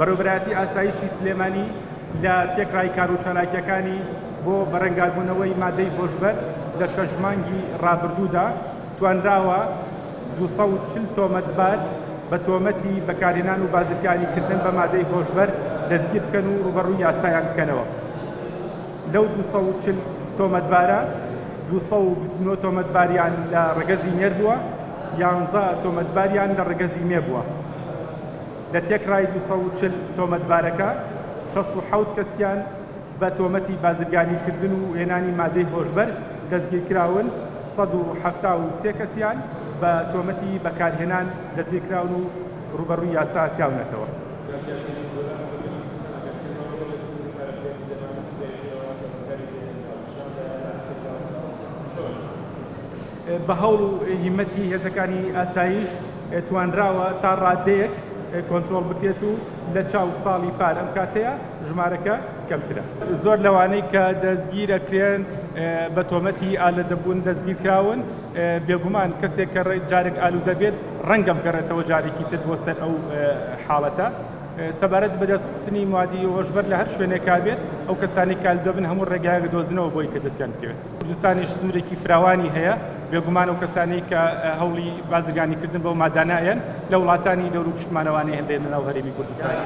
بەڕێوەبەرایەتی ئاسایشی سلێمانی لە تێکڕای کار و چالاکیەکانی بۆ بەرەنگاربوونەوەی مادەی هۆشبەر لە 6 مانگی ڕابردوودا توانراوە 240 تۆمەتبار بە تۆمەتی بەکارهێنان و بازرگانیکردن بە مادەی هۆشبەر دەستگیر بکەن و ڕوبەڕووی یاسایان بکەنەوە. لەو 240 تۆمەتبارە 229 تۆمەتباریان لە ڕەگەزی نێر بووە، 11 تۆمەتباریان لە ڕەگەزی مێ بووە. لە تێکڕای 240 تۆمەتبارەکە 67 کەسیان بە تۆمەتی بازرگانیکردن و هێنانی مادەی هۆشبەر دەستگیرکراون، 173 کەسیان بە تۆمەتی بەکارهێنان دەستگیرکراون و ڕوبەڕووی یاسا کراونەتەوە. بە هەوڵ و هیمەتی هێزەکانی ئاسایش توانراوە تا ڕادەیەک کۆنترۆڵ بکرێت و لە چاو ساڵی پار ئەم کاتەیە ژمارەکە کەمترە. زۆر لەوانەی کە دەستگیرەکرێن بە تۆمەتی ئالەدەبوون دەستگیرکراون، بێگومان کەسێک کە جارێک ئالوودە بێت ڕەنگە بگەڕێتەوە جارێکی تر بۆ سەر ئەو حاڵەتە. سەبارەت بە دەستخستنی مادەی هۆشبەر لە هەر شوێنێکا بێت، ئەو کەسانی کالودە بن هەموو ڕێگایەک دۆزنەوە بۆی کە دەستیان بکەوێت. کوردستانیش سنوورێکی فراوانی هەیە، بێگومان ئەو کەسانی کە هەوڵی بازرگانیکردن بەو مادانایەن لە وڵاتانی دەور و پشتمانەوانی هەندێک لەناو هەرێمی کوردستان.